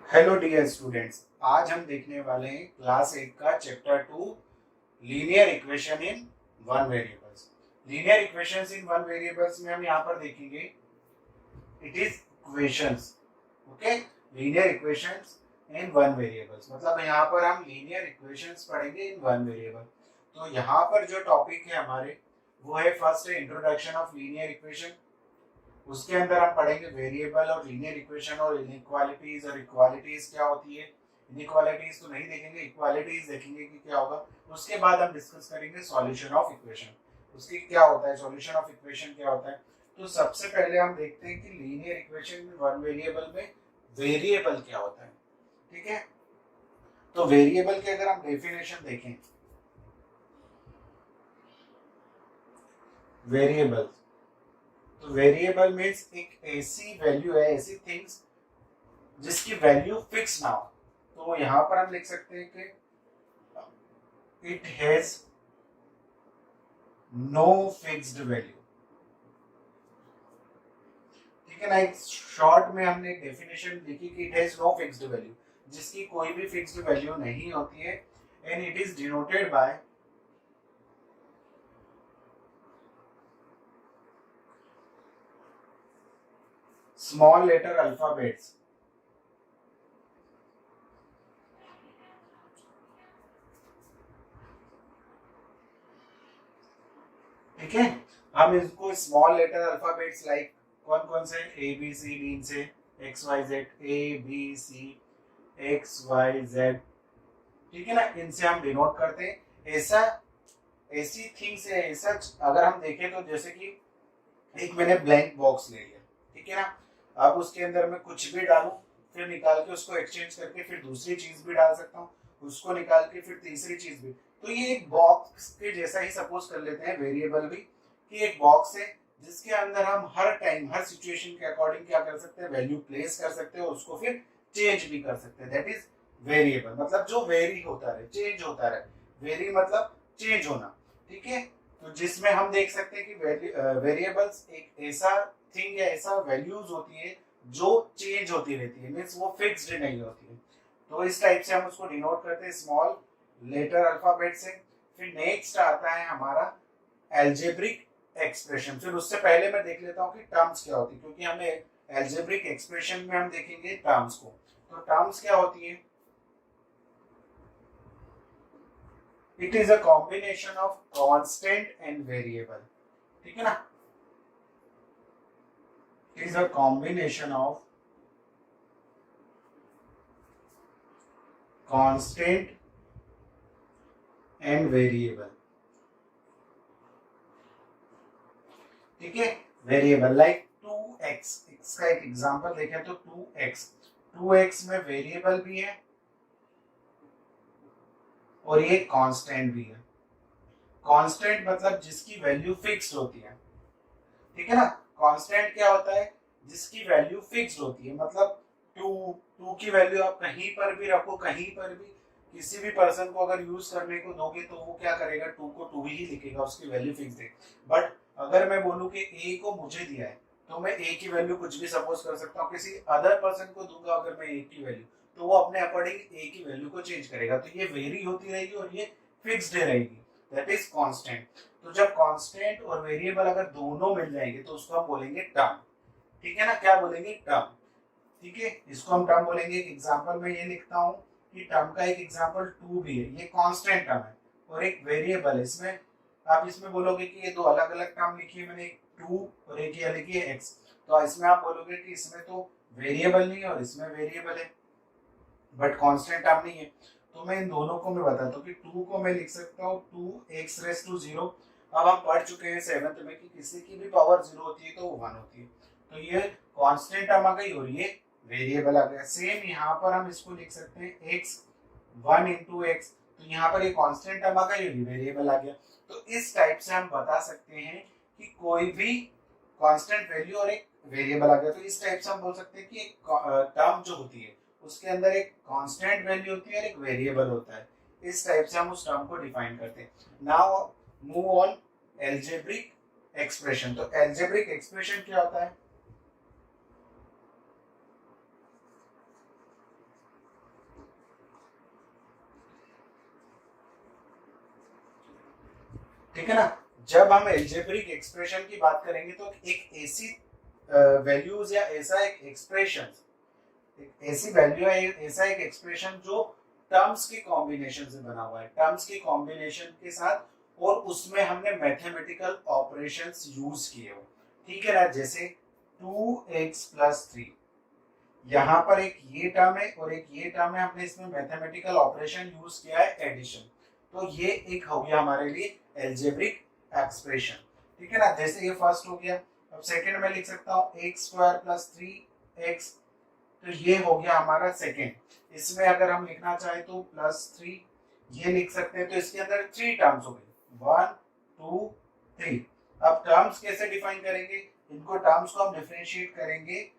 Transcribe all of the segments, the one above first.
Hello dear students, आज हम देखने वाले हैं क्लास 8 का chapter 2 linear equation in one variables. Linear equations in one variables में हम यहाँ पर देखेंगे it is equations. Okay, linear equations in one variables मतलब यहाँ पर हम लीनियर इक्वेशंस पढ़ेंगे इन वन वेरिएबल। तो यहाँ पर जो टॉपिक है हमारे वो है फर्स्ट है इंट्रोडक्शन ऑफ लीनियर इक्वेशन। उसके अंदर हम पढ़ेंगे वेरिएबल और लीनियर इक्वेशन और इनइक्वालिटीज और इक्वालिटीज क्या होती है। इनइक्वालिटीज तो नहीं देखेंगे, इक्वालिटीज देखेंगे कि क्या होगा। उसके बाद हम डिस्कस करेंगे सॉल्यूशन ऑफ इक्वेशन, उसकी क्या होता है, सॉल्यूशन ऑफ इक्वेशन क्या होता है। तो सबसे पहले हम देखते हैं कि लीनियर इक्वेशन में वन वेरिएबल में वेरिएबल क्या होता है। ठीक है, तो वेरिएबल के अगर हम डेफिनेशन देखें, वेरिएबल तो वेरिएबल मीन्स एक ऐसी वैल्यू है, ऐसी थिंग्स जिसकी वैल्यू फिक्स ना हो। तो यहां पर हम लिख सकते हैं कि it has no fixed value. ठीक है ना, एक शॉर्ट में हमने एक डेफिनेशन लिखी कि it has no fixed value, जिसकी कोई भी फिक्स्ड वैल्यू नहीं होती है। And it is denoted by small letter alphabets. ठीक है, हम इसको स्मॉल लेटर अल्फाबेट्स लाइक कौन कौन से, ए बी सी डी से X Y Z, A B C X Y Z. ठीक है ना, इनसे हम डिनोट करते हैं। ऐसा ऐसी थिंग्स है, ऐसा अगर हम देखें तो जैसे कि एक मैंने ब्लैंक बॉक्स ले लिया, ठीक है ना, अब उसके अंदर मैं कुछ भी डालूं, फिर निकाल के उसको एक्सचेंज करके फिर दूसरी चीज भी डाल सकता हूँ, उसको निकाल के फिर तीसरी चीज भी। तो ये एक बॉक्स के जैसा ही सपोज कर लेते हैं वेरिएबल भी, कि एक बॉक्स है जिसके अंदर हम हर टाइम हर सिचुएशन के अकॉर्डिंग क्या कर सकते हैं, वैल्यू प्लेस कर सकते हैं, उसको फिर चेंज भी कर सकते हैं। दैट इज वेरिएबल, मतलब जो वेरी होता रहे, चेंज होता रहे। वेरी मतलब चेंज होना। ठीक है, तो जिसमें हम देख सकते हैं कि वेरिएबल्स एक ऐसा थिंग या ऐसा वैल्यूज होती है जो चेंज होती रहती है, मींस वो फिक्स्ड नहीं होती है। तो इस टाइप से हम उसको डिनोट करते हैं स्मॉल लेटर अल्फाबेट से। फिर नेक्स्ट आता है हमारा एल्जेब्रिक एक्सप्रेशन। फिर उससे पहले मैं देख लेता हूँ कि टर्म्स क्या होती है, क्योंकि हमें एल्जेब्रिक एक्सप्रेशन में हम देखेंगे टर्म्स को। तो टर्म्स क्या होती है, it is a combination of constant and variable. ठीक है ना, it is a combination of constant and variable. ठीक है, वेरिएबल लाइक 2x, इसका एक एग्जांपल देखें तो 2x में वेरिएबल भी है और ये कांस्टेंट भी है। कांस्टेंट मतलब जिसकी वैल्यू फिक्स्ड होती है। ठीक है ना, कांस्टेंट क्या होता है, जिसकी वैल्यू फिक्स्ड होती है। मतलब टू की वैल्यू आप कहीं पर भी रखो, कहीं पर भी किसी भी पर्सन को अगर यूज करने को दोगे तो वो क्या करेगा, टू को टू ही लिखेगा, उसकी वैल्यू फिक्स्ड है। बट अगर मैं बोलूं कि ए को मुझे दिया है तो मैं ए की वैल्यू कुछ भी सपोज कर सकता हूँ, किसी अदर पर्सन को दूंगा अगर मैं ए की वैल्यू, तो वो अपने अकॉर्डिंग ए की वैल्यू को चेंज करेगा। तो ये वेरी होती रहेगी और ये फिक्स्ड रहेगी, दैट इज कांस्टेंट। तो जब कांस्टेंट और वेरिएबल अगर दोनों मिल जाएंगे तो उसको हम बोलेंगे टर्म। ठीक है ना, क्या बोलेंगे, टर्म। ठीक है, इसको हम टर्म बोलेंगे। एक एग्जांपल में ये लिखता हूँ कि टर्म का एक एग्जांपल 2 भी है, ये कांस्टेंट टर्म है और एक वेरिएबल है। इसमें आप इसमें बोलोगे कि ये दो अलग अलग टर्म लिखी है मैंने, एक 2 और एक ये लिखी है x। तो इसमें आप बोलोगे कि इसमें तो वेरिएबल नहीं है और इसमें वेरिएबल है बट कांस्टेंट टर्म नहीं है। तो मैं इन दोनों को मैं बताता हूँ कि 2 को मैं लिख सकता हूँ 2x⁻0। अब हम पढ़ चुके हैं 7th में कि किसी की भी पावर 0 होती है तो वो 1 होती है। तो ये कांस्टेंट टर्म आ गई और ये वेरिएबल आ गया। सेम यहाँ पर हम इसको लिख सकते हैं x 1 × x। तो यहाँ पर ये कांस्टेंट टर्म आ गई और ये वेरिएबल आ गया। तो इस टाइप से हम बता सकते हैं कि कोई भी कांस्टेंट वैल्यू और एक वेरिएबल आ गया। तो इस टाइप से हम बोल सकते हैं कि एक टर्म जो होती है उसके अंदर एक कांस्टेंट वैल्यू होती है और एक वेरिएबल होता है। इस टाइप से हम उस टर्म को डिफाइन करते हैं। Now move on algebraic expression. तो एल्जेब्रिक एक्सप्रेशन क्या होता है, ठीक है ना। जब हम एल्जेब्रिक एक्सप्रेशन की बात करेंगे तो एक ऐसी वैल्यूज या ऐसा एक एक्सप्रेशन, ऐसी वैल्यू है, ऐसा एक एक्सप्रेशन जो टर्म्स के कॉम्बिनेशन से बना हुआ है, टर्म्स के कॉम्बिनेशन के साथ, और उसमें हमने मैथमेटिकल ऑपरेशंस यूज किए हो। ठीक है ना, जैसे 2x प्लस 3, यहाँ पर एक ये टर्म है और एक ये टर्म है, हमने इसमें मैथमेटिकल ऑपरेशन यूज किया है एडिशन, तो ये एक हो गया हमारे लिए एल्जेब्रिक एक्सप्रेशन। ठीक है ना, जैसे ये फर्स्ट हो गया। अब सेकंड में लिख सकता हूँ एक्स स्क्वायर प्लस 3x, तो ये हो गया हमारा सेकंड। इसमें अगर हम लिखना चाहे तो प्लस 3 ये लिख सकते हैं, तो इसके अंदर 3 टर्म्स हो गए, 1 2 3। अब टर्म्स कैसे डिफाइन करेंगे, इनको टर्म्स को हम डिफरेंशिएट करेंगे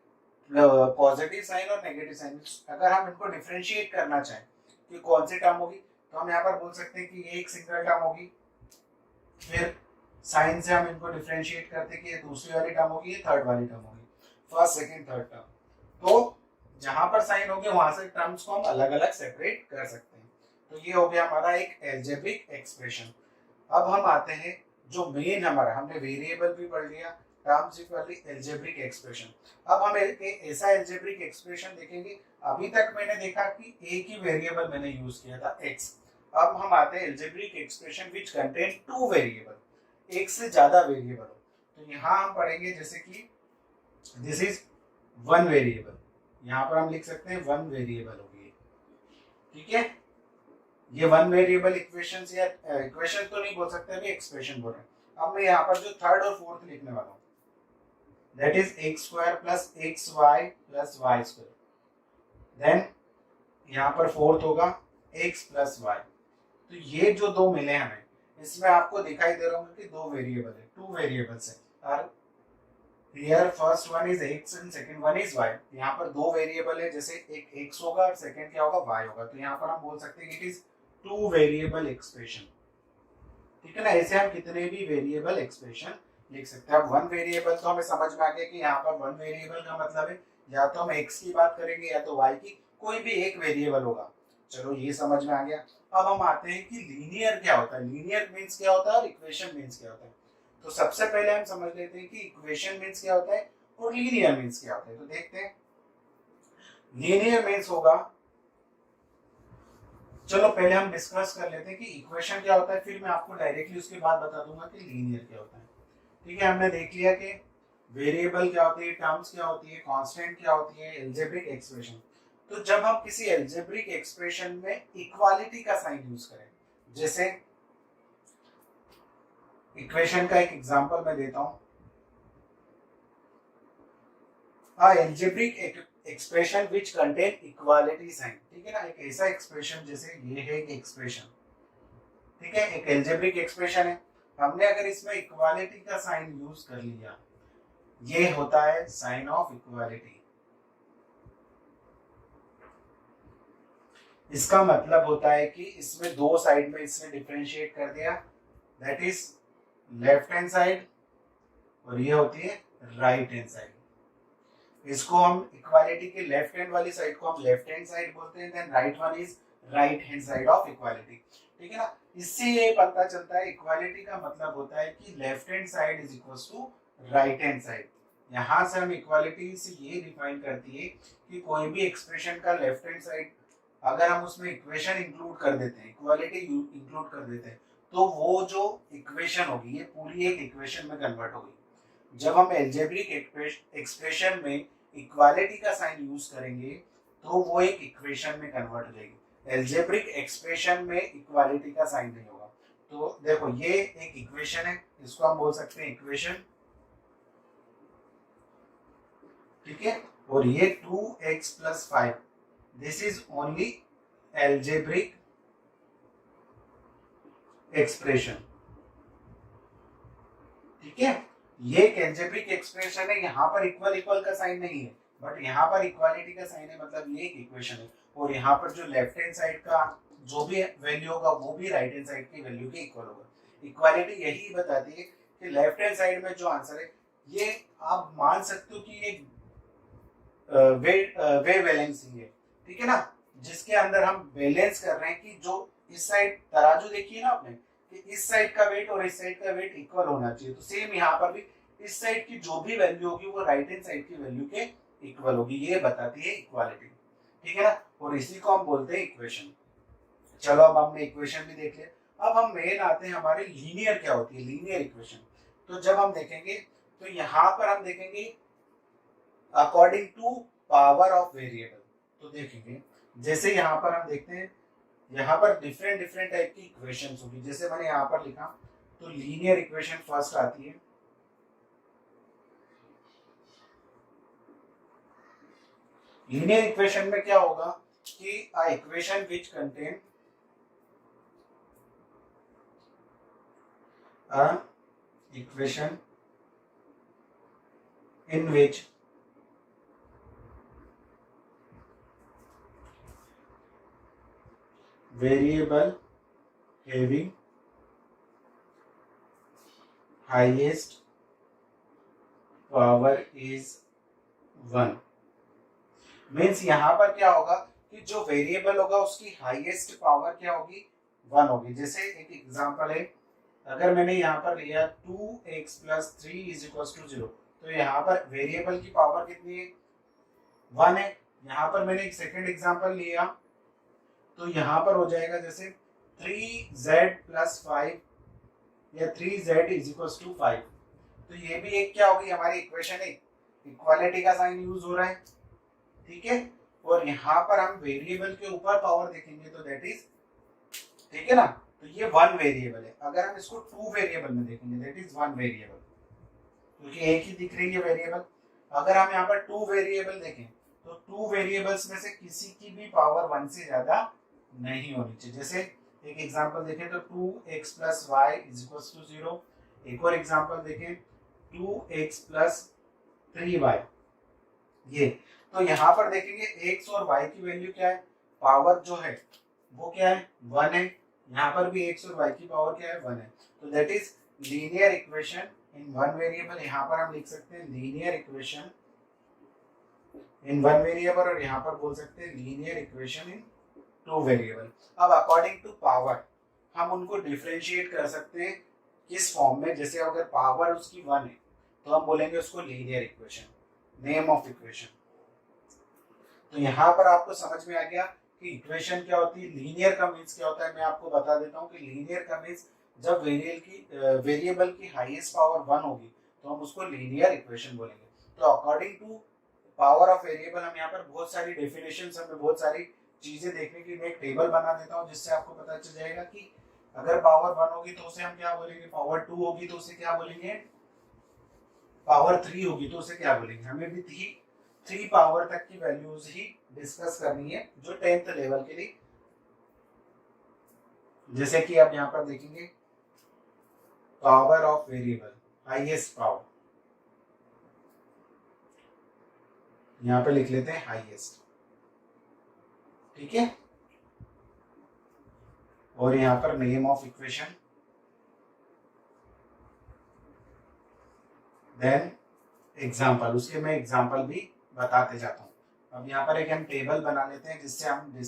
पॉजिटिव साइन और नेगेटिव साइन। अगर हम इनको डिफरेंशिएट करना चाहें कि कौन सी टर्म होगी, तो हम यहाँ पर बोल सकते हैं कि ये एक सिंगल टर्म होगी, फिर साइन से हम इनको डिफरेंशिएट करते हैं कि ये दूसरी वाली टर्म होगी, ये थर्ड वाली टर्म होगी, फर्स्ट सेकंड थर्ड टर्म। तो जहां पर साइन होगी वहां से टर्म्स को हम अलग अलग सेपरेट कर सकते हैं। तो ये हो गया हमारा एक एल्जेब्रिक एक्सप्रेशन। अब हम आते हैं जो मेन हमारा, हमने वेरिएबल भी पढ़ लिया, टर्म्स भी पढ़ ली, एल्जेब्रिक एक्सप्रेशन। अब हम ऐसा एल्जेब्रिक एक्सप्रेशन देखेंगे, अभी तक मैंने देखा कि एक ही वेरिएबल मैंने यूज किया था x। अब हम आते हैं algebraic expression which contain 2 variable, एक से ज्यादा वेरिएबल हो। तो यहाँ हम पढ़ेंगे जैसे कि दिस इज 1 वेरिएबल, यहाँ पर हम लिख सकते हैं 1 वेरिएबल होगी। ठीक है, ये 1 वेरिएबल इक्वेशन या इक्वेशन तो नहीं बोल सकते, अभी एक्सप्रेशन बोल रहे हैं। अब मैं यहाँ पर जो थर्ड और फोर्थ लिखने वाला हूँ, that is X square plus X Y plus Y square, then यहाँ पर फोर्थ होगा एक्स प्लस वाई। तो ये जो दो मिले हमें, इसमें आपको दिखाई दे रहा होगा कि 2 वेरिएबल है, 2 वेरिएबल्स है। और here first one is x and second one is y। यहाँ पर 2 वेरिएबल है, जैसे एक x होगा और सेकंड क्या होगा, y होगा। तो यहाँ पर हम बोल सकते हैं इट इज 2 वेरिएबल एक्सप्रेशन। ठीक है ना, ऐसे हम कितने भी वेरिएबल एक्सप्रेशन लिख सकते हैं। अब 1 वेरिएबल तो हमें समझ में आ गया कि यहाँ पर 1 वेरिएबल का मतलब है या तो हम x की बात करेंगे या तो y की, कोई भी एक वेरिएबल होगा। चलो ये समझ में आ गया। अब हम आते हैं कि लीनियर क्या होता है, लीनियर मीन्स क्या होता है और इक्वेशन मीन्स क्या होता है। तो सबसे पहले हम समझ लेते हैं कि इक्वेशन मीन्स क्या होता है और लीनियर मीन्स क्या होता है। तो देखते हैं, लीनियर मीन्स होगा, चलो पहले हम डिस्कस कर लेते हैं कि इक्वेशन क्या होता है, फिर मैं आपको डायरेक्टली उसके बाद बता दूंगा कि लीनियर क्या होता है। ठीक है, हमने देख लिया कि वेरिएबल क्या होती है, टर्म्स क्या होती है, कांस्टेंट क्या होती है, एल्जेब्रिक एक्सप्रेशन। तो जब हम किसी एल्जेब्रिक एक्सप्रेशन में इक्वालिटी का साइन यूज करें, जैसे इक्वेशन का एक एग्जांपल मैं देता हूं, algebraic expression which contain equality sign. ठीक है ना, एक ऐसा एक्सप्रेशन, जैसे ये है एक एक्सप्रेशन, ठीक है, एक एल्जेब्रिक एक्सप्रेशन है, हमने अगर इसमें इक्वालिटी का साइन यूज कर लिया, ये होता है साइन ऑफ इक्वालिटी। इसका मतलब होता है कि इसमें दो साइड में इसने डिफरेंशिएट कर दिया, that is left hand side, और ये होती है राइट हैंड साइड। इसको हम इक्वालिटी के लेफ्ट हैंड वाली साइड को हम लेफ्ट हैंड साइड बोलते हैं, then right one is right hand side of equality. ठीक है ना, इससे ये पता चलता है इक्वालिटी का मतलब होता है कि left hand side is equal to right hand side. यहां से हम इक्वालिटी से ये डिफाइन करती है कि कोई भी एक्सप्रेशन का लेफ्ट हैंड साइड अगर हम उसमें इक्वेशन इंक्लूड कर देते हैं, इक्वालिटी इंक्लूड कर देते हैं, तो वो जो इक्वेशन होगी ये पूरी एक इक्वेशन में कन्वर्ट होगी। जब हम एल्जेब्रिक एक्सप्रेशन में इक्वालिटी का साइन यूज करेंगे तो वो एक इक्वेशन में कन्वर्ट हो जाएगी। एल्जेब्रिक एक्सप्रेशन में इक्वालिटी का साइन नहीं होगा। तो देखो ये एक इक्वेशन है, इसको हम बोल सकते हैं इक्वेशन, ठीक है, और ये 2x plus 5, this is only algebraic expression. ठीक है, ये एक एल्जेब्रिक एक्सप्रेशन है, यहाँ पर इक्वल इक्वल का साइन नहीं है, बट यहाँ पर इक्वालिटी का साइन है, मतलब ये एक इक्वेशन है। और यहाँ पर जो लेफ्ट हैंड साइड का जो भी वैल्यू होगा वो भी राइट हैंड साइड की वैल्यू के इक्वल होगा। इक्वालिटी यही बताती है कि लेफ्ट हैंड साइड में जो आंसर है, ये आप मान सकते हो कि ये वे बैलेंसिंग है। ठीक है ना, जिसके अंदर हम बैलेंस कर रहे हैं कि जो इस साइड तराजू देखिए ना आपने, कि इस साइड का वेट और इस साइड का वेट इक्वल होना चाहिए। तो सेम यहाँ पर भी इस साइड की जो भी वैल्यू होगी वो राइट हैंड साइड की वैल्यू के इक्वल होगी, ये बताती है इक्वालिटी। ठीक है ना, और इसी को हम बोलते हैं इक्वेशन। चलो अब हमने इक्वेशन भी देख लिया, अब हम मेन आते हैं हमारे लीनियर क्या होती है, लीनियर इक्वेशन। तो जब हम देखेंगे तो यहाँ पर हम देखेंगे according to power of variable. तो देखेंगे जैसे यहाँ पर हम देखते हैं, यहाँ पर डिफरेंट डिफरेंट टाइप की इक्वेशंस होगी। जैसे मैंने यहाँ पर लिखा तो लीनियर इक्वेशन फर्स्ट आती है। लीनियर इक्वेशन में क्या होगा कि अ equation which contain a equation in which variable having highest power is 1। Means यहाँ पर क्या होगा कि जो वेरिएबल होगा उसकी हाईएस्ट पावर क्या होगी, 1 होगी। जैसे एक एग्जांपल है, अगर मैंने यहाँ पर लिया 2x + 3 = 0, तो यहाँ पर वेरिएबल की पावर कितनी है, 1 है। यहाँ पर मैंने एक सेकंड एग्जांपल लिया तो यहाँ पर हो जाएगा जैसे 3z + 5 या 3z = 5। तो ये भी एक क्या होगी हमारी इक्वेशन है, इक्वालिटी का साइन यूज हो रहा है। ठीक है, और यहाँ पर हम वेरिएबल के ऊपर पावर देखेंगे तो दैट इज, ठीक है ना, तो ये 1 वेरिएबल है। अगर हम इसको 2 वेरिएबल में देखेंगे दैट इज 1 वेरिएबल, क्योंकि एक ही दिख रही है वेरिएबल। अगर हम यहाँ पर 2 वेरिएबल देखें तो 2 वेरिएबल्स में से किसी की भी पावर 1 से ज्यादा नहीं होनी चाहिए। जैसे एक एग्जांपल देखें तो 2x + y = 0। एक और एग्जांपल देखें 2x + 3y। ये तो यहाँ पर देखेंगे x और y की वैल्यू क्या है, पावर जो है वो क्या है, 1 है। यहाँ पर भी x और y की पावर क्या है, 1 है। तो that is linear equation in 1 variable. यहाँ पर हम लिख सकते हैं लीनियर इक्वेशन इन 1 वेरिएबल, और यहाँ पर बोल सकते हैं लीनियर इक्वेशन इन 2 वेरिएबल। अब अकॉर्डिंग टू पावर हम उनको डिफरेंशिएट कर सकते हैं किस फॉर्म में। जैसे अगर पावर उसकी 1 है तो हम बोलेंगे उसको linear equation, name of equation. तो यहाँ पर आपको समझ में आ गया कि इक्वेशन क्या होती है, लीनियर का मीन्स क्या होता है। मैं आपको बता देता हूँ कि लीनियर का मीन्स जब वेरिएबल की हाईएस्ट पावर 1 होगी तो हम उसको लीनियर इक्वेशन बोलेंगे। तो according to power of variable हम यहाँ पर बहुत सारी डेफिनेशंस, हमें बहुत सारी चीजें देखने की, मैं एक टेबल बना देता हूँ जिससे आपको पता चल जाएगा कि अगर पावर 1 होगी तो उसे हम क्या बोलेंगे, पावर 2 होगी तो उसे क्या बोलेंगे, पावर 3 होगी तो उसे क्या बोलेंगे। हमें भी 3 पावर तक की वैल्यूज ही डिस्कस करनी है जो 10th लेवल के लिए। जैसे कि आप यहाँ पर देखेंगे power of variable, highest power, यहाँ पे लिख लेते हैं हाईएस्ट। ठीक है, और यहाँ पर name of equation, then example. उसके मैं एग्जाम्पल भी बताते जाता हूँ। अब यहाँ पर एक हम टेबल बना लेते हैं जिससे हम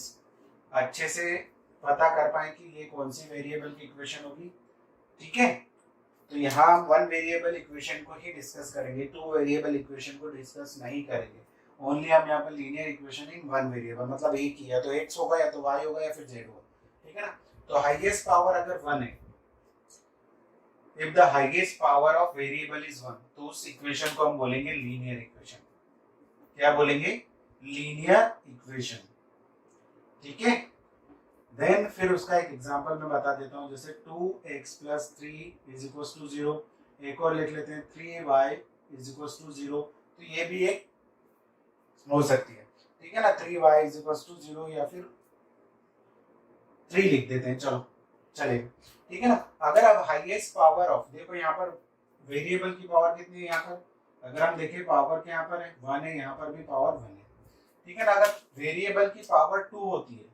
अच्छे से पता कर पाए कि ये कौन सी वेरिएबल की इक्वेशन होगी। ठीक है, तो यहाँ हम 1 वेरिएबल इक्वेशन को ही डिस्कस करेंगे, 2 वेरिएबल इक्वेशन को डिस्कस नहीं करेंगे। ओनली हम यहाँ पर लीनियर इक्वेशन इन 1 वेरिएबल, मतलब एक ही, या तो x होगा या तो y होगा या फिर z होगा। ठीक है ना, तो हाईएस्ट पावर अगर 1 है, if the highest power of variable is 1, तो उस इक्वेशन को हम बोलेंगे लीनियर इक्वेशन। क्या बोलेंगे, लीनियर इक्वेशन। ठीक है, देन फिर उसका एक एग्जांपल मैं बता देता हूँ। जैसे 2x + 3 = 0। एक और लिख लेते हैं 3y = 0। तो ये भी एक हो सकती है। ठीक है ना, 3y = 0 या फिर 3 लिख देते हैं, चलो चलेगा। ठीक है ना, अगर अब हाईएस्ट पावर ऑफ, देखो यहाँ पर वेरिएबल की पावर कितनी है, यहाँ पर अगर हम देखें पावर के यहाँ पर है 1 है, यहाँ पर भी पावर 1 है। ठीक है ना, अगर वेरिएबल की पावर 2 होती है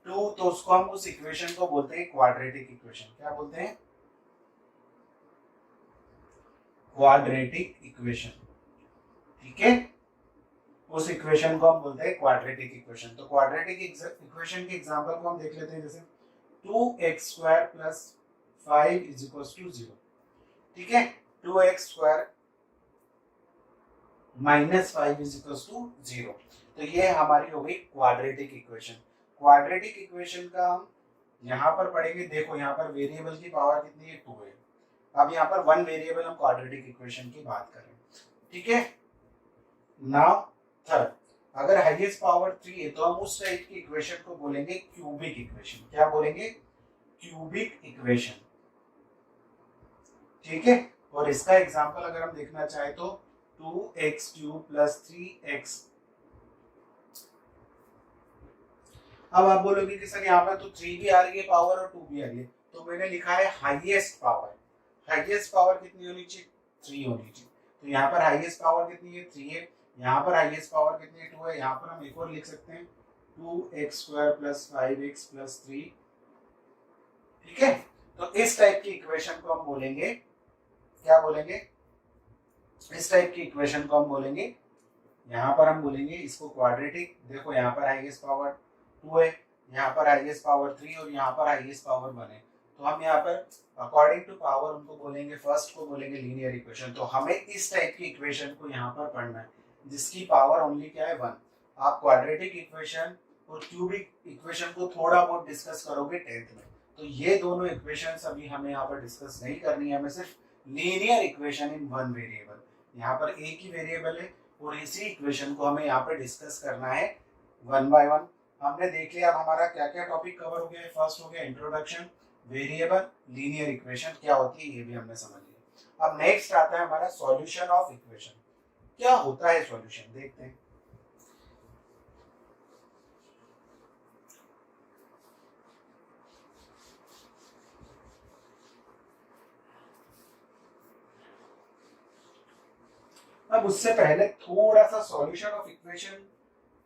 2, तो उसको हम उस इक्वेशन को बोलते हैं क्वाड्रेटिक इक्वेशन। क्या बोलते हैं, क्वाड्रेटिक इक्वेशन। ठीक है, उस इक्वेशन को हम बोलते हैं क्वाड्रेटिक इक्वेशन। तो क्वाड्रेटिक इक्वेशन के एग्जांपल को हम देख लेते हैं। जैसे 2x² + 5 इज इक्वल टू 0। ठीक है, 2x square minus 5 is equal to 0। तो ये हमारी हो गई क्वाड्रेटिक इक्वेशन। क्वाड्रेटिक इक्वेशन का हम यहाँ पर पढ़ेंगे। देखो यहाँ पर वेरिएबल की पावर कितनी है, 2 है। अब यहाँ पर वन वेरिएबल हम क्वाड्रेटिक इक्वेशन की बात करें। ठीक है, नाउ थर्ड, अगर हाईएस्ट पावर 3 है तो हम उस टाइप की इक्वेशन को बोलेंगे क्यूबिक इक्वेशन। क्या बोलेंगे, क्यूबिक इक्वेशन। ठीक है, और इसका एग्जांपल अगर हम देखना चाहे तो 2x क्यूब प्लस 3x। अब आप बोलोगे कि सर यहाँ पर तो 3 भी आ रही है पावर और 2 भी आ रही है, तो मैंने लिखा है हाईएस्ट पावर। हाईएस्ट पावर कितनी होनी चाहिए, 3 होनी चाहिए। तो यहाँ पर हाईएस्ट पावर कितनी है, 3 है। यहाँ पर हाईएस्ट पावर कितनी है, 2 है। यहाँ पर हम एक और लिख सकते हैं 2x square plus 5x plus 3। ठीक है, तो इस टाइप की इक्वेशन को हम बोलेंगे, क्या बोलेंगे, इस टाइप की इक्वेशन को हम बोलेंगे, यहाँ पर हम बोलेंगे इसको क्वाड्रेटिक। देखो यहाँ पर हाईएस्ट पावर 2 है, यहाँ पर हाईएस्ट पावर 3 और यहाँ पर हाईएस्ट पावर 1 है। तो हम यहाँ पर अकॉर्डिंग टू पावर उनको बोलेंगे, फर्स्ट को बोलेंगे लीनियर इक्वेशन। तो हमें इस टाइप की इक्वेशन को यहाँ पर पढ़ना है जिसकी पावर ओनली क्या है, 1। आप क्वाड्रेटिक इक्वेशन और क्यूबिक इक्वेशन को थोड़ा बहुत डिस्कस करोगे 10th में। तो ये दोनों इक्वेशन अभी हमें यहाँ पर डिस्कस नहीं करनी है, हमें सिर्फ linear equation in one variable, यहाँ पर एक ही वेरिएबल है और इसी इक्वेशन को हमें यहाँ पर डिस्कस करना है वन बाय वन। हमने देख लिया अब हमारा क्या क्या टॉपिक कवर हो गया। फर्स्ट हो गया इंट्रोडक्शन, वेरिएबल, लीनियर इक्वेशन क्या होती है ये भी हमने समझ लिया। अब नेक्स्ट आता है हमारा सॉल्यूशन ऑफ इक्वेशन। क्या होता है सॉल्यूशन, देखते हैं। अब उससे पहले थोड़ा सा सॉल्यूशन ऑफ इक्वेशन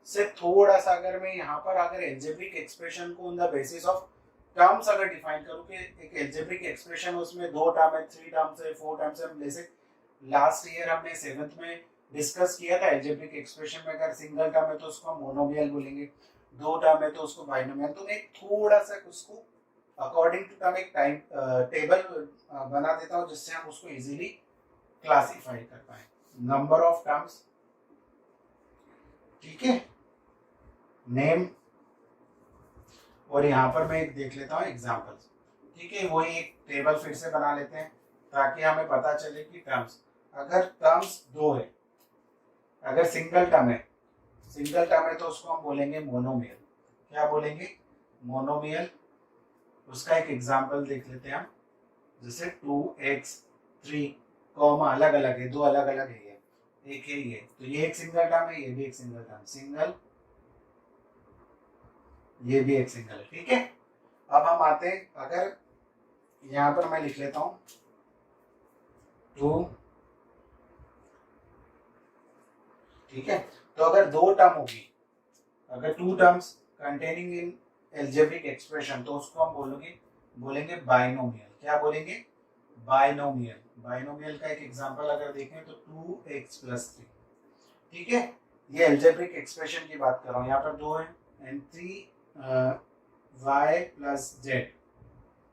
से थोड़ा सा अगर मैं यहाँ पर अगर एल्जेब्रिक एक्सप्रेशन को on the basis of terms अगर डिफाइन करूँ कि एक एल्जेब्रिक एक्सप्रेशन उसमें 2 टर्म है, 3 टर्म्स है, 4 टर्म्स है। जैसे लास्ट ईयर हमने 7th में डिस्कस किया था एल्जेब्रिक एक्सप्रेशन में अगर सिंगल टर्म है तो उसको हम मोनोमियल बोलेंगे, 2 टर्म है तो उसको बाइनोमियल। तो मैं थोड़ा सा उसको अकॉर्डिंग टू टर्म एक टाइम टेबल बना देता हूँ जिससे हम उसको इजीली क्लासिफाई कर पाए। नंबर ऑफ टर्म्स, ठीक है, नेम, और यहाँ पर मैं एक देख लेता हूँ एग्जाम्पल। ठीक है, वही एक टेबल फिर से बना लेते हैं ताकि हमें पता चले कि टर्म्स, अगर टर्म्स 2 है, अगर सिंगल टर्म है तो उसको हम बोलेंगे मोनोमियल। क्या बोलेंगे, मोनोमियल। उसका एक एग्जाम्पल देख लेते हैं हम, जैसे 2x 3 कॉमा अलग अलग है, 2 अलग अलग है, एक है ये, तो ये एक सिंगल टर्म है, ये भी एक सिंगल टर्म, सिंगल, ये भी एक सिंगल है। ठीक है, अब हम आते हैं, अगर यहां पर मैं लिख लेता हूं 2, ठीक है, तो अगर 2 टर्म होगी, अगर 2 टर्म्स कंटेनिंग इन एल्जेब्रिक एक्सप्रेशन तो उसको हम बोलेंगे बाइनोमियल। क्या बोलेंगे, बाइनोमियल। बाइनोमियल का एक एग्जांपल अगर देखें तो 2x प्लस 3। ठीक है, ये एल्जेब्रिक एक्सप्रेशन की बात कर रहा हूँ, यहाँ पर 2 है एंड 3y प्लस z।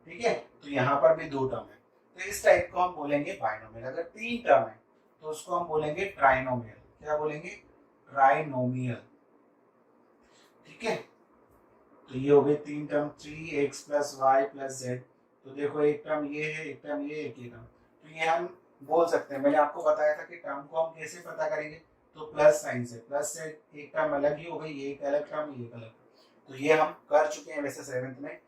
ठीक है, तो यहाँ पर भी 2 टर्म है, तो इस टाइप को हम बोलेंगे बाइनोमियल। अगर 3 टर्म है तो उसको हम बोलेंगे ट्राइनोमियल। क्या बोलेंगे, ट्राइनोमियल। ठीक है, तो ये हो गए 3 term, 3x plus Y plus Z. तो देखो एक टर्म ये है, एक टर्म ये, एक ही टर्म, तो ये हम बोल सकते हैं। मैंने आपको बताया था कि टर्म को हम कैसे पता करेंगे, तो प्लस साइन से, प्लस से एक टर्म अलग ही हो गई, ये एक अलग टर्म, ये एक अलग। तो ये हम कर चुके हैं वैसे 7th में।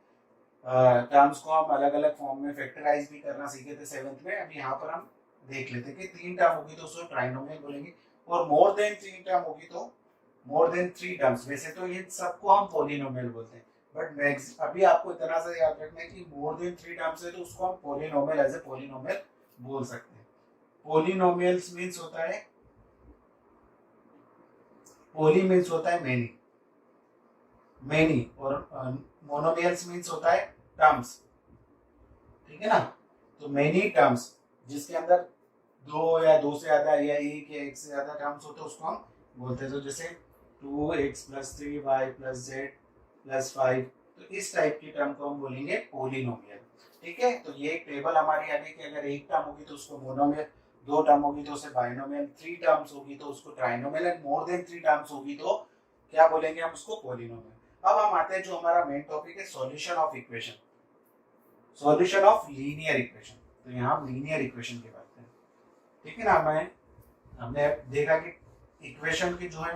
टर्म्स को हम अलग अलग फॉर्म में फैक्टराइज भी करना सीखे थे 7th में। अब यहाँ पर हम देख लेते हैं कि 3 टर्म होगी तो उसको ट्राइनोमियल बोलेंगे, और मोर देन 3 टर्म होगी तो मोर देन 3 टर्म्स। वैसे तो ये सबको हम पॉलिनोमियल बोलते हैं, बट मैक्स अभी आपको इतना सा याद रखना है कि मोर देन 3 टर्म्स है तो उसको हम पॉलिनोमियल एज ए पॉलिनोमियल बोल सकते हैं। पॉलिनोमियल्स मींस होता है, पॉली मींस होता है मेनी, मेनी, और मोनोमियल्स मींस होता है टर्म्स। ठीक है ना, तो मेनी टर्म्स जिसके अंदर 2 या 2 से ज्यादा या 1 या 1 से ज्यादा टर्म्स होते हैं उसको हम बोलते हैं। तो जैसे 2x plus 3y plus z plus 5, तो इस टाइप की टर्म को हम बोलेंगे पॉलिनोमियल। ठीक है, तो ये एक टेबल हमारी आ गई कि अगर एक टर्म होगी तो उसको मोनोमियल, दो टर्म होगी तो उसे बाइनोमियल, थ्री टर्म्स होगी तो उसको trinomial, and more than three terms होगी तो क्या बोलेंगे हम उसको, पॉलिनोमियल। अब हम आते हैं जो हमारा मेन टॉपिक है, solution of equation, solution of linear equation. तो यहाँ हम लीनियर इक्वेशन की बात करें, ठीक है ना। हमने देखा कि इक्वेशन की जो है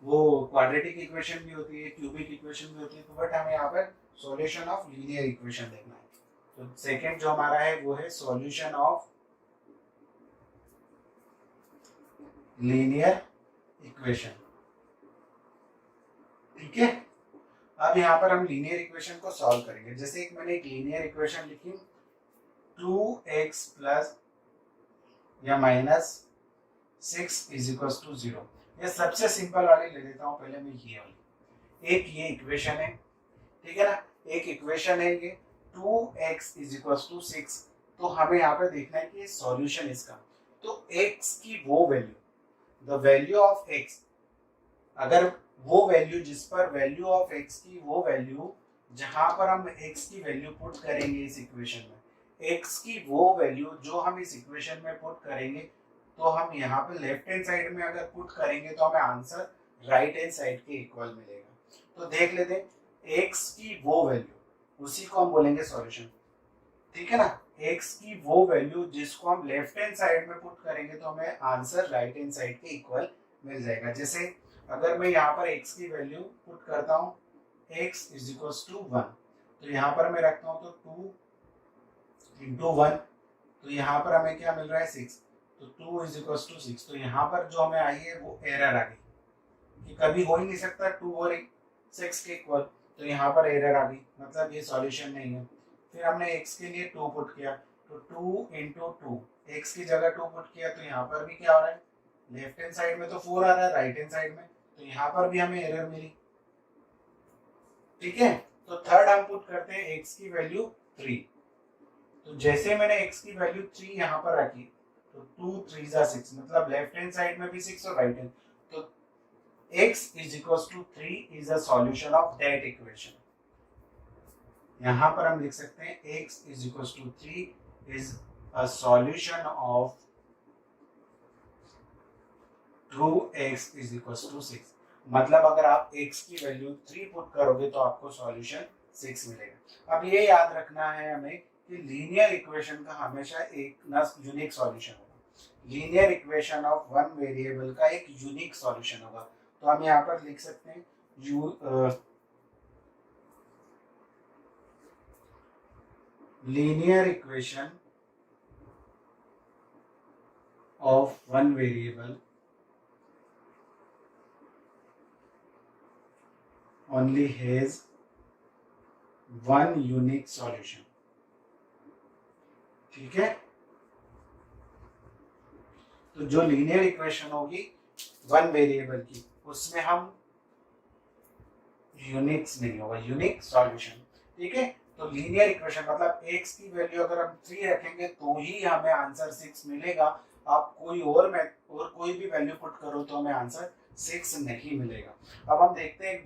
वो क्वाड्रेटिक इक्वेशन भी होती है, क्यूबिक इक्वेशन भी होती है, तो बट हमें यहाँ पर सॉल्यूशन ऑफ लीनियर इक्वेशन देखना है। तो सेकंड जो हमारा है वो है सॉल्यूशन ऑफ लीनियर इक्वेशन, ठीक है। अब यहाँ पर हम लीनियर इक्वेशन को सॉल्व करेंगे। जैसे एक मैंने एक लीनियर इक्वेशन लिखी, 2x प्लस या माइनस 6 इज इक्वल टू 0। ये सबसे सिंपल वाली ले लेता हूँ पहले मैं, ये वाली एक ये इक्वेशन है, ठीक है ना, एक इक्वेशन है ये 2x इज इक्वल टू 6। तो हमें यहाँ पे देखना है कि सॉल्यूशन इसका, तो x की वो value, the value of x, अगर वो वैल्यू जिस पर वैल्यू ऑफ x की वो वैल्यू जहां पर हम x की वैल्यू पुट करेंगे इस इक्वेशन में, x की वो वैल्यू जो हम इस इक्वेशन में पुट करेंगे, तो हम यहाँ पे लेफ्ट हैंड साइड में अगर पुट करेंगे तो हमें आंसर राइट हैंड साइड के इक्वल मिलेगा। तो देख लेते हैं x की वो वैल्यू, उसी को हम बोलेंगे सॉल्यूशन, ठीक है ना। x की वो वैल्यू जिसको हम लेफ्ट हैंड साइड में पुट करेंगे तो हमें आंसर राइट हैंड साइड के इक्वल मिल जाएगा। जैसे अगर मैं यहाँ पर x की वैल्यू पुट करता हूँ x इज इक्वल टू 1, तो यहाँ पर मैं रखता हूँ तो 2 इंटू 1, तो यहाँ पर हमें क्या मिल रहा है 6, तो 2 इज इक्वल टू 6। तो यहाँ पर जो हमें आई है वो एरर आ गई कि कभी हो ही नहीं सकता 2 और 6 के इक्वल, तो यहाँ पर एरर आ गई, मतलब ये सॉल्यूशन नहीं है। फिर हमने x के लिए 2 पुट किया, तो 2 इंटू 2, x की जगह 2 पुट किया, तो यहाँ पर भी क्या हो रहा है, लेफ्ट हैंड साइड में तो 4 आ रहा है, राइट हैंड साइड में, तो यहाँ पर भी हमें एरर मिली, ठीक है। तो थर्ड हम पुट करते हैं x की वैल्यू 3, तो जैसे मैंने x की वैल्यू 3 यहाँ पर रखी, तो 2 3 6, मतलब लेफ्ट हैंड साइड में भी 6 और राइट हैंड, तो x is equal to 3 is a solution of that equation. यहाँ पर हम लिख सकते हैं x is equal to 3 is a solution of 2x is equal to 6। मतलब अगर आप x की वैल्यू 3 पुट करोगे तो आपको सॉल्यूशन 6 मिलेगा। अब ये याद रखना है हमें कि लीनियर इक्वेशन का हमेशा एक ना यूनिक सॉल्यूशन होगा, linear equation of one variable का एक यूनिक सॉल्यूशन होगा। तो हम यहाँ पर लिख सकते हैं linear equation of one variable only has one unique solution, ठीक है। तो जो लीनियर इक्वेशन होगी वन वेरिएबल की, उसमें हम यूनिक्स नहीं होगा, यूनिक सॉल्यूशन, ठीक है। तो लीनियर इक्वेशन मतलब x की वैल्यू अगर हम 3 रखेंगे तो ही हमें आंसर 6 मिलेगा। आप कोई और कोई भी वैल्यू पुट करो तो हमें आंसर 6 नहीं मिलेगा। अब हम देखते हैं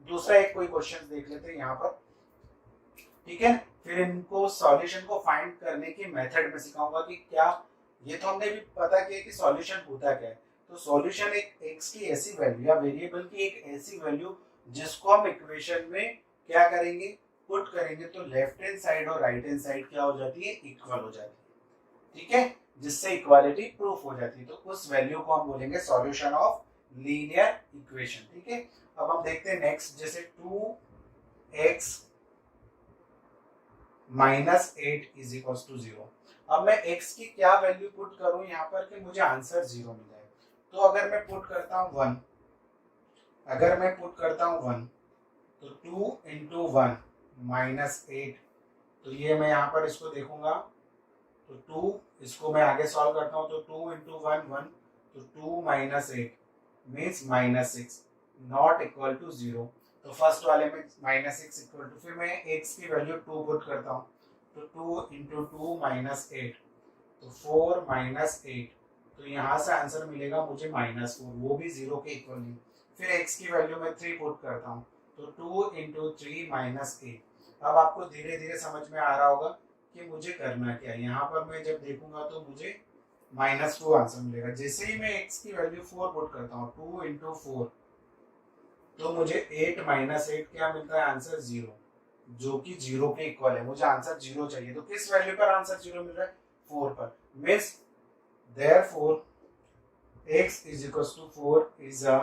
दूसरा एक कोई क्वेश्चन देख लेते हैं यहाँ पर, ठीक है। फिर इनको सॉल्यूशन को फाइंड करने की मेथड में सिखाऊंगा कि क्या, ये तो हमने भी पता किया कि सॉल्यूशन होता क्या है। तो सॉल्यूशन एक x की ऐसी वैल्यू या वेरिएबल की एक ऐसी वैल्यू जिसको हम इक्वेशन में क्या करेंगे, पुट करेंगे, तो लेफ्ट हैंड साइड और राइट हैंड साइड क्या हो जाती है, इक्वल हो जाती है, ठीक है, जिससे इक्वालिटी प्रूफ हो जाती है। तो उस वैल्यू को हम बोलेंगे सॉल्यूशन ऑफ लीनियर इक्वेशन, ठीक है। अब हम देखते हैं नेक्स्ट, जैसे 2x minus 8 is equal to 0। अब मैं x की क्या वैल्यू पुट करूं यहाँ पर कि मुझे आंसर 0 मिल जाए। तो अगर मैं पुट करता हूँ 1, अगर मैं पुट करता हूँ 1, तो 2 इंटू 1 माइनस 8, तो ये मैं यहाँ पर इसको देखूंगा, तो 2, इसको मैं आगे सॉल्व करता हूँ, तो 2 इंटू 1 1, तो 2 minus 8 means minus 6 not equal to 0। तो फर्स्ट वाले में माइनस 6 इक्वल टू, फिर मैं x की वैल्यू 2 पुट करता हूँ, तो 2 इंटू 2 माइनस 8, तो 4 माइनस 8, तो यहाँ से आंसर मिलेगा मुझे माइनस 4, वो भी 0 के इक्वल नहीं। फिर x की वैल्यू में 3 पुट करता हूँ, तो 2 इंटू 3 माइनस 8। अब आपको धीरे धीरे समझ में आ रहा होगा कि मुझे करना क्या है। यहाँ पर मैं जब देखूंगा तो मुझे -2 आंसर मिलेगा। जैसे ही मैं x की वैल्यू 4 पुट करता हूँ, 2 इंटू 4, तो मुझे 8 माइनस 8 क्या मिलता है, आंसर 0, जो कि 0 के इक्वल है। मुझे आंसर 0 चाहिए, तो किस वैल्यू पर आंसर 0 मिल रहा है, 4 पर। Means therefore x is equals to 4 is a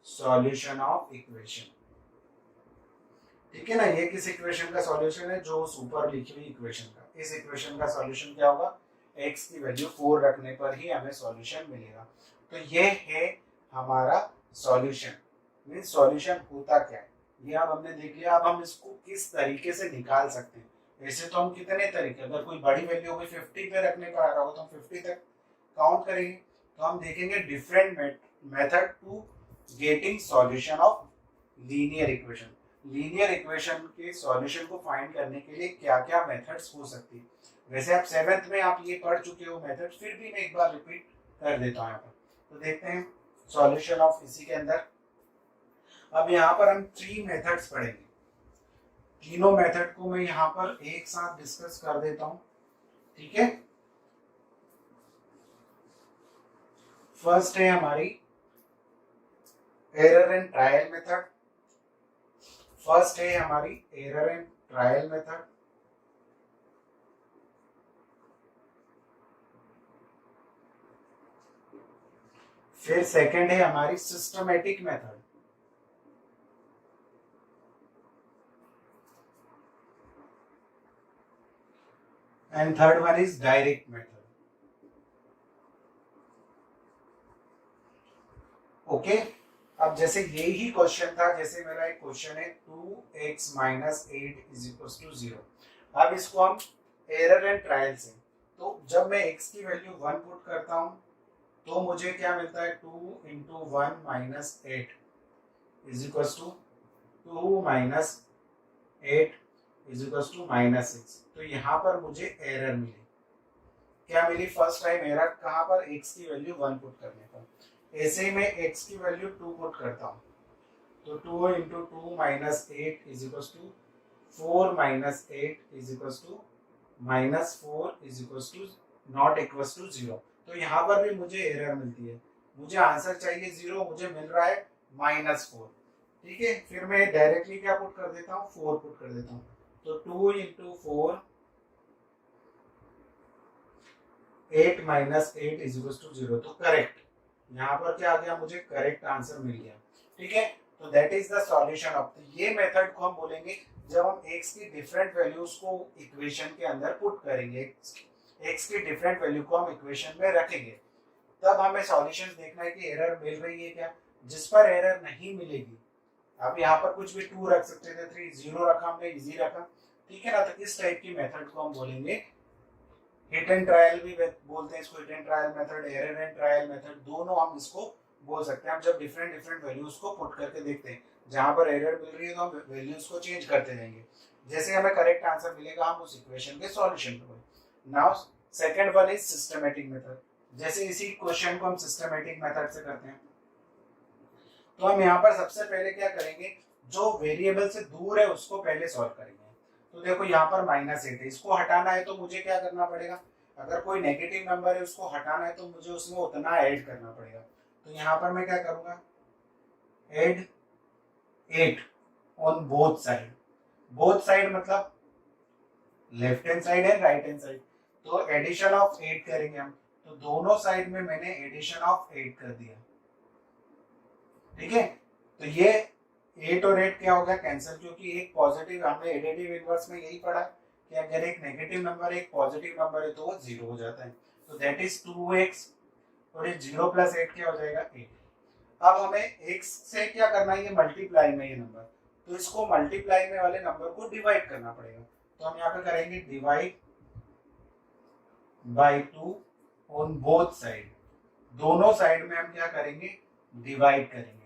solution of equation। ठीक है ना, ये किस इक्वेशन का सॉल्यूशन है, जो ऊपर लिखी हुई इक्वेशन का। इस इक्वेशन का सॉल्यूशन क्या होगा, x की वैल्यू 4 रखने पर ही हमें सॉल्यूशन मिलेगा। तो ये है हमारा सॉल्यूशन। मींस सॉल्यूशन होता क्या है, ये अब हमने देख लिया। अब हम इसको किस तरीके से निकाल सकते हैं। वैसे तो हम कितने तरीके, अगर कोई बड़ी वैल्यू होगी 50 पे रखने पर आ रहा होगा तो हम 50 तक काउंट करेंगे। तो हम देखेंगे different method to getting solution of linear equation. Linear equation के सॉल्यूशन को फाइंड करने के लिए क्या क्या मेथड्स हो सकती है। वैसे आप 7th में आप ये पढ़ चुके हो मेथड, फिर भी मैं एक बार रिपीट कर देता हूँ यहाँ पर। तो देखते हैं सॉल्यूशन ऑफ इसी के अंदर। अब यहाँ पर हम 3 मेथड्स पढ़ेंगे। तीनों मेथड को मैं यहाँ पर एक साथ डिस्कस कर देता हूँ, ठीक है। फर्स्ट है हमारी error and trial method. First है हमारी एरर एंड ट्रायल मेथड। फिर सेकंड है हमारी systematic method. And third one is direct method. Okay, अब जैसे यही ही क्वेश्चन था, जैसे मेरा एक क्वेश्चन है 2x minus 8 is equal to 0। अब इसको हम एरर एंड ट्रायल से, तो जब मैं x की वैल्यू 1 पुट करता हूं तो मुझे क्या मिलता है, 2 into 1 minus 8 is equal to 2 minus 8 is equal to -6। तो यहाँ पर मुझे एरर मिली। क्या मिली, फर्स्ट टाइम एरर कहाँ पर, x की वैल्यू 1 पुट करने पर। ऐसे ही मैं x की वैल्यू 2 पुट करता हूँ, तो 2 into 2 minus 8 is equal to 4 minus 8 is equal to -4 is equal to not equal to 0। तो यहाँ पर भी मुझे एरर मिलती है। मुझे आंसर चाहिए 0, मुझे मिल रहा है -4। ठीक है, फिर मैं डायरेक्टली क्या पुट कर देता हूँ, 4 पुट कर देता हूँ। तो 2 into 4 8 minus 8 is equal to 0। तो करेक्ट, यहाँ पर क्या आ गया, मुझे करेक्ट आंसर मिल गया। ठीक है, तो that is the solution of. ये मेथड को हम बोलेंगे जब हम x की डिफरेंट वैल्यूज को इक्वेशन के अंदर पुट करेंगे, x की डिफरेंट वैल्यू को हम इक्वेशन में रखेंगे, तब हमें सॉल्यूशन देखना है कि एरर मिल रही है क्या। जिस पर एरर नहीं मिलेगी, अब यहाँ पर कुछ भी 2 रख सकते थे, 3 0 रखा हमने, इजी रखा, ठीक है ना। तो इस टाइप की मेथड को हम बोलेंगे हिट एंड ट्रायल भी बोलते हैं इसको, hit and trial method, error and trial method, दोनों हम इसको बोल सकते हैं। हम जब डिफरेंट डिफरेंट वैल्यूज को पुट करके देखते हैं, जहां पर एरर मिल रही है तो हम वैल्यूज को चेंज करते जाएंगे, जैसे हमें करेक्ट आंसर मिलेगा हम उस इक्वेशन के सॉल्यूशन को। Now second one is systematic method. जैसे इसी क्वेश्चन को हम सिस्टमैटिक मेथड से करते हैं, तो हम यहाँ पर सबसे पहले क्या करेंगे, जो वेरिएबल से दूर है उसको पहले सॉल्व करेंगे। तो देखो यहाँ पर -8 है, इसको हटाना है तो मुझे क्या करना पड़ेगा, अगर कोई नेगेटिव नंबर है उसको हटाना है तो मुझे उसमें उतना ऐड करना पड़ेगा। तो यहाँ पर मैं क्या करूंगा, add 8 on both side. Both side मतलब लेफ्ट हैंड साइड है, राइट हैंड साइड। तो एडिशन ऑफ 8 करेंगे हम, तो दोनों साइड में मैंने एडिशन ऑफ 8 कर दिया। ठीक है, तो ये 8 और 8 क्या हो गया, कैंसिल, क्योंकि एक पॉजिटिव, हमने एडिटिव इनवर्स में यही पढ़ा कि अगर एक नेगेटिव नंबर एक पॉजिटिव नंबर है तो वो 0 हो जाता है। तो दैट इज 2x, और ये 0 प्लस 8 क्या हो जाएगा, 8। अब हमें x से क्या करना है, ये मल्टीप्लाई में ये नंबर, तो इसको मल्टीप्लाई में वाले नंबर को डिवाइड करना पड़ेगा। तो हम यहाँ पे करेंगे divide by 2 on both side. दोनों साइड में हम क्या करेंगे, डिवाइड करेंगे।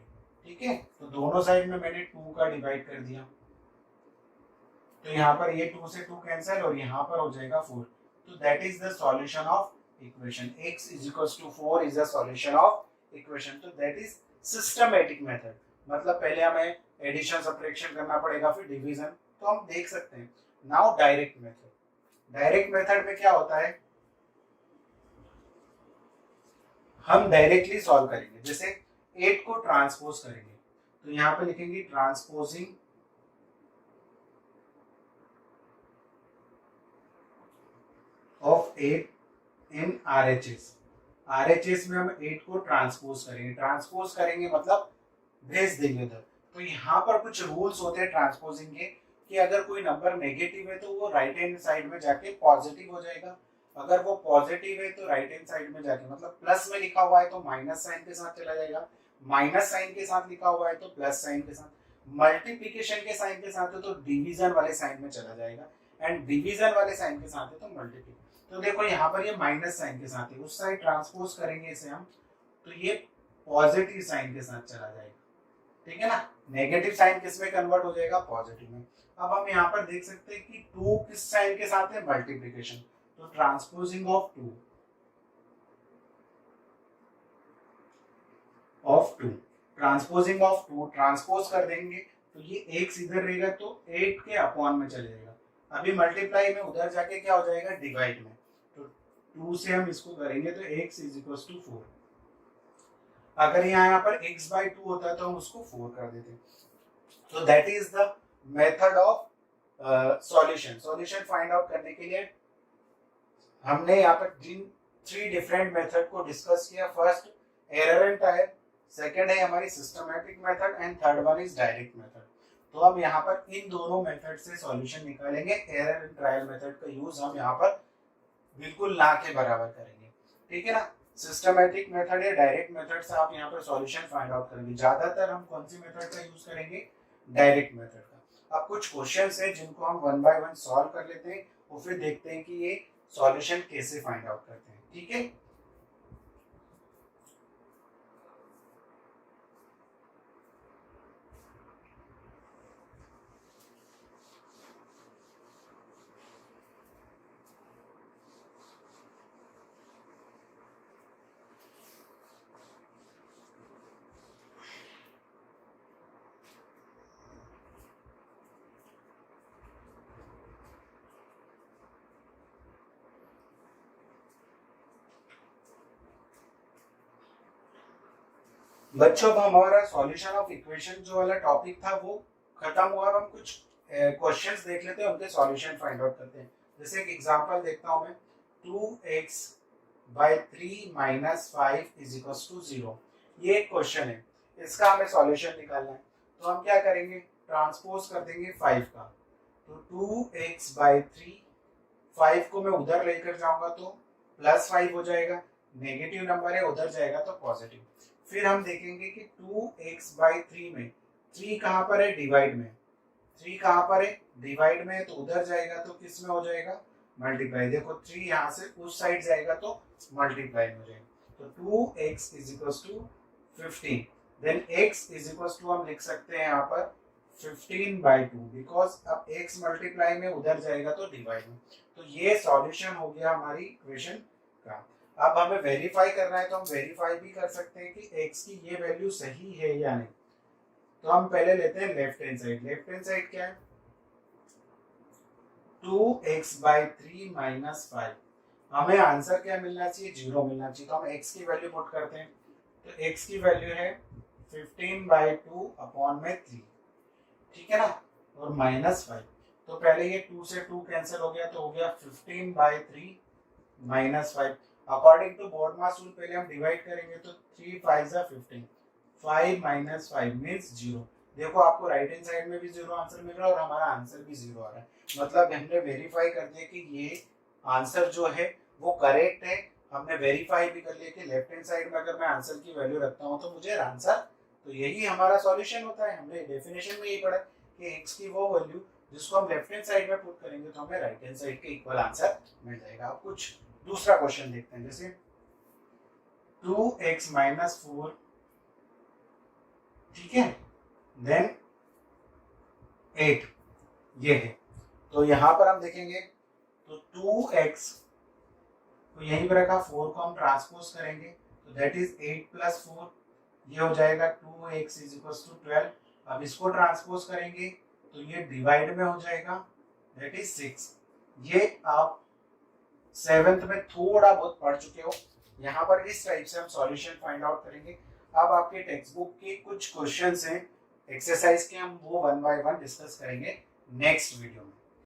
ठीक है, तो दोनों साइड में मैंने 2 का डिवाइड कर दिया, तो यहाँ पर ये 2 से 2 कैंसिल और यहाँ पर हो जाएगा 4। तो that is the solution of equation. x is equals to 4 is the solution of equation। तो दैट इज सिस्टमैटिक मेथड, मतलब पहले हमें एडिशन सब्ट्रैक्शन करना पड़ेगा, फिर डिवीजन, तो हम देख सकते हैं। Now direct method. Direct method में क्या होता है, हम डायरेक्टली सॉल्व करेंगे। जैसे 8 को ट्रांसपोज करेंगे तो यहाँ पे लिखेंगे transposing of 8 in RHS। RHS में हम 8 को ट्रांसपोज करेंगे, ट्रांसपोज करेंगे मतलब भेज देंगे उधर। तो यहाँ पर कुछ रूल्स होते हैं ट्रांसपोजिंग के, कि अगर कोई नंबर नेगेटिव है तो वो राइट हैंड साइड में जाके पॉजिटिव हो जाएगा, अगर वो पॉजिटिव है तो राइट हैंड साइड में जाके, मतलब प्लस में लिखा हुआ है तो माइनस साइन के साथ चला जाएगा, माइनस साइन के साथ लिखा हुआ है तो प्लस साइन के साथ, मल्टीप्लीकेशन के साइन के साथ है तो डिवीजन वाले साइन में चला जाएगा, एंड डिवीजन वाले साइन के साथ है तो मल्टीप्लीकेशन। तो देखो यहाँ पर ये माइनस साइन के साथ है, उस साइड ट्रांसपोज करेंगे इसे हम तो ये पॉजिटिव साइन के साथ चला जाएगा, ठीक है ना। नेगेटिव साइन किस में कन्वर्ट हो जाएगा, पॉजिटिव में। अब हम यहाँ पर देख सकते हैं कि 2 किस साइन के साथ है, मल्टीप्लीकेशन, तो transposing of 2 transposing of 2 transpose कर देंगे तो ये x इधर रहेगा तो 8 के अपॉन में चले जाएगा। अभी मल्टीप्लाई में उधर जाके क्या हो जाएगा, डिवाइड में, तो 2 से हम इसको करेंगे तो x इज इक्वल टू 4। अगर यहाँ पर x बाई 2 होता है तो हम उसको 4 कर देते। तो that is the method of solution find out करने के लिए हमने यहाँ पर जिन 3 डिफरेंट मेथड को डिस्कस किया, first error and type, second है हमारी systematic method, and third one is direct method. तो हम यहाँ पर इन दोनों मेथड से सॉल्यूशन निकालेंगे। एरर एंड ट्रायल मेथड का यूज हम यहाँ पर बिल्कुल ना के बराबर करेंगे, ठीक है ना। सिस्टमैटिक मेथड या डायरेक्ट मेथड से आप यहाँ पर सॉल्यूशन फाइंड आउट करेंगे। ज्यादातर हम कौन सी मेथड का यूज करेंगे, डायरेक्ट मेथड का। अब कुछ क्वेश्चंस है जिनको हम वन बाय वन सॉल्व कर लेते हैं और फिर देखते हैं कि ये सॉल्यूशन कैसे फाइंड आउट करते हैं, ठीक है। बच्चों अब हमारा सॉल्यूशन ऑफ इक्वेशन जो वाला टॉपिक था वो खत्म हुआ। अब हम कुछ क्वेश्चंस देख लेते हैं, उनके सॉल्यूशन फाइंड आउट करते हैं। जैसे एक एग्जांपल देखता हूं मैं, 2x by 3 minus 5 is equal to 0। ये एक क्वेश्चन है, इसका हमें सॉल्यूशन निकालना है। तो हम क्या करेंगे, ट्रांसपोज कर देंगे 5 का, तो 2x बाई 3, 5 को मैं उधर लेकर जाऊंगा तो प्लस 5 हो जाएगा, नेगेटिव नंबर है उधर जाएगा तो पॉजिटिव। फिर हम देखेंगे कि 2x बाई 3 में 3 कहाँ पर है, डिवाइड में, 3 कहाँ पर है, डिवाइड में, तो उधर जाएगा तो किस में हो जाएगा, मल्टीप्लाई। देखो 3 यहाँ से उस साइड जाएगा तो मल्टीप्लाई हो जाएगा। तो 2x is equal to 15, then x is equal to हम लिख सकते हैं यहाँ पर 15 बाई 2, बिकॉज अब x मल्टीप्लाई में उधर जाएगा तो डिवाइड में। तो ये सॉल्यूशन हो गया हमारी इक्वेशन का। अब हमें वेरीफाई करना है तो हम वेरीफाई भी कर सकते हैं कि x की ये वैल्यू सही है या नहीं। तो हम पहले लेते हैं left hand side. Left hand side क्या है, 2x बाई 3 माइनस 5। हमें आंसर क्या मिलना चाहिए, 0 मिलना चाहिए। तो हम x की वैल्यू पुट करते हैं, तो x की वैल्यू है 15 बाई 2 अपॉन में 3, ठीक है ना, और माइनस 5। तो पहले ये 2 से 2 कैंसिल हो गया तो हो गया 15 by 3 minus 5। According to BODMAS rule पहले हम डिवाइड करेंगे तो 3 5 15, 5 माइनस 5 मीन्स 0। देखो आपको राइट हैंड साइड में भी 0 आंसर मिल रहा है और हमारा आंसर भी 0 आ रहा है। मतलब हमने वेरीफाई कर दिया कि ये आंसर जो है वो करेक्ट है। हमने वेरीफाई भी कर लिया कि लेफ्ट हैंड साइड में अगर मैं आंसर की वैल्यू रखता हूँ तो मुझे आंसर, तो यही हमारा सॉल्यूशन होता है। हमने डेफिनेशन में यही पढ़ा कि x की वो वैल्यू जिसको हम लेफ्ट हैंड साइड में पुट करेंगे तो हमें राइट हैंड साइड के इक्वल आंसर मिल जाएगा। अब कुछ दूसरा क्वेश्चन देखते हैं, जैसे 2x माइनस 4, ठीक है, देन 8 ये है। तो यहां पर हम देखेंगे तो 2x तो यहीं पर रखा, 4 को हम ट्रांसपोज करेंगे तो दैट इज 8 प्लस 4, ये हो जाएगा 2x इज इक्वल टू 12। अब इसको ट्रांसपोज करेंगे तो ये डिवाइड में हो जाएगा, दैट इज 6। ये आप सेवेंथ में थोड़ा बहुत पढ़ चुके हो। यहाँ पर इस टाइप से हम सॉल्यूशन फाइंड आउट करेंगे। अब आपके टेक्स्ट बुक के कुछ क्वेश्चंस हैं एक्सरसाइज के, हम वो वन बाय वन डिस्कस करेंगे नेक्स्ट वीडियो में।